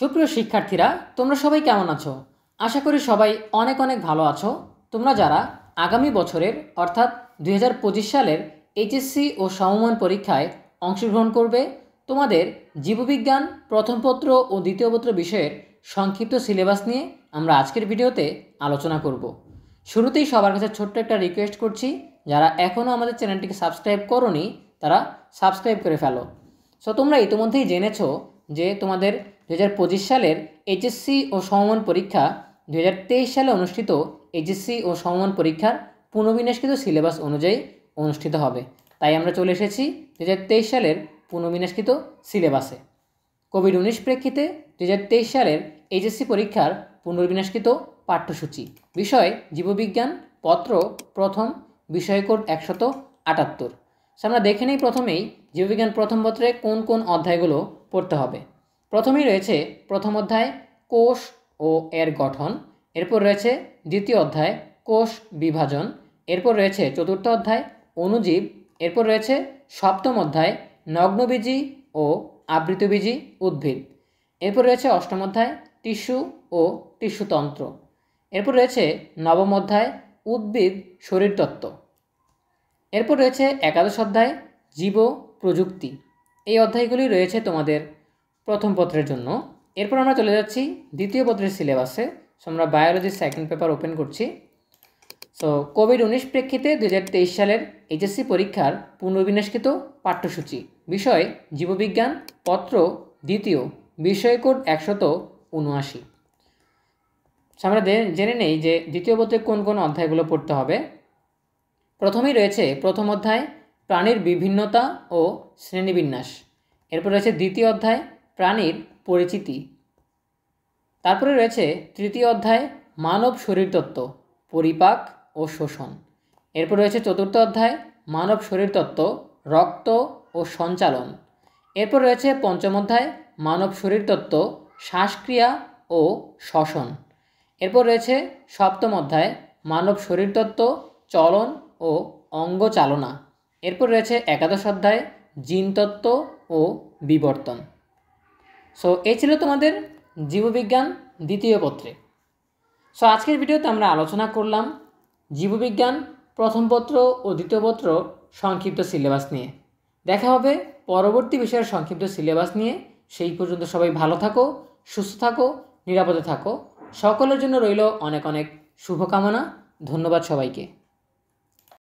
সুপ্রিয় শিক্ষার্থীরা, তোমরা সবাই কেমন আছো? আশা করি সবাই অনেক অনেক ভালো আছো। তোমরা যারা আগামী বছরের অর্থাৎ 2025 সালের এইচএসসি ও সমমান পরীক্ষায় অংশগ্রহণ করবে, তোমাদের জীববিজ্ঞান প্রথম পত্র ও দ্বিতীয় পত্র বিষয়ের সংক্ষিপ্ত সিলেবাস নিয়ে আমরা আজকের ভিডিওতে আলোচনা করব। শুরুতেই সবার কাছে ছোট্ট একটা রিকোয়েস্ট করছি, যারা এখনও আমাদের চ্যানেলটিকে সাবস্ক্রাইব করোনি তারা সাবস্ক্রাইব করে ফেলো। সো তোমরা ইতিমধ্যেই জেনেছো যে তোমাদের 2025 সালের এইচএসসি ও সমমান পরীক্ষা 2023 সালে অনুষ্ঠিত এইচএসসি ও সমমান পরীক্ষার পুনর্বিন্যাসকৃত সিলেবাস অনুযায়ী অনুষ্ঠিত হবে। তাই আমরা চলে এসেছি 2023 সালের পুনর্বিন্যাসকৃত সিলেবাসে। কোভিড-19 প্রেক্ষিতে 2023 সালের এইচএসসি পরীক্ষার পুনর্বিন্যাসকৃত পাঠ্যসূচি, বিষয় জীববিজ্ঞান, পত্র প্রথম, বিষয় কোড 178। আমরা দেখে নেই প্রথমেই জীববিজ্ঞান প্রথম পত্রে কোন কোন অধ্যায়গুলো পড়তে হবে। প্রথমেই রয়েছে প্রথম অধ্যায় কোষ ও এর গঠন, এরপর রয়েছে দ্বিতীয় অধ্যায় কোষ বিভাজন, এরপর রয়েছে চতুর্থ অধ্যায় অণুজীব, এরপর রয়েছে সপ্তম অধ্যায় নগ্নবীজি ও আবৃতবীজি উদ্ভিদ, এরপর রয়েছে অষ্টম অধ্যায় টিস্যু ও টিস্যুতন্ত্র, এরপর রয়েছে নবম অধ্যায় উদ্ভিদ শরীরতত্ত্ব, এরপর রয়েছে একাদশ অধ্যায় জীব প্রযুক্তি। এই অধ্যায়গুলি রয়েছে তোমাদের প্রথম পত্রের জন্য। এরপর আমরা চলে যাচ্ছি দ্বিতীয় পত্রের সিলেবাসে। আমরা বায়োলজির সেকেন্ড পেপার ওপেন করছি। সো কোভিড-19 প্রেক্ষিতে 2023 সালের এইচএসসি পরীক্ষার পুনর্বিন্যাসকৃত পাঠ্যসূচি, বিষয় জীববিজ্ঞান, পত্র দ্বিতীয়, বিষয় কোড 179। আমরা জেনে নেই যে দ্বিতীয় পত্রে কোন কোন অধ্যায়গুলো পড়তে হবে। প্রথমেই রয়েছে প্রথম অধ্যায় প্রাণীর বিভিন্নতা ও শ্রেণীবিন্যাস, এরপর রয়েছে দ্বিতীয় অধ্যায় প্রাণীর পরিচিতি, তারপরে রয়েছে তৃতীয় অধ্যায় মানব শরীরতত্ত্ব, পরিপাক ও শোষণ, এরপর রয়েছে চতুর্থ অধ্যায় মানব শরীরতত্ত্ব, রক্ত ও সঞ্চালন, এরপর রয়েছে পঞ্চম অধ্যায় মানব শরীরতত্ত্ব, শ্বাসক্রিয়া ও শ্বসন, এরপর রয়েছে সপ্তম অধ্যায় মানব শরীরতত্ত্ব, চলন ও অঙ্গচালনা, এরপর রয়েছে একাদশ অধ্যায় জিনতত্ত্ব ও বিবর্তন। সো এই ছিল তোমাদের জীববিজ্ঞান দ্বিতীয় পত্রে। সো আজকের ভিডিওতে আমরা আলোচনা করলাম জীববিজ্ঞান প্রথম পত্র ও দ্বিতীয় পত্র সংক্ষিপ্ত সিলেবাস নিয়ে। দেখা হবে পরবর্তী বিষয়ের সংক্ষিপ্ত সিলেবাস নিয়ে। সেই পর্যন্ত সবাই ভালো থাকো, সুস্থ থাকো, নিরাপদে থাকো। সকলের জন্য রইল অনেক অনেক শুভকামনা। ধন্যবাদ সবাইকে।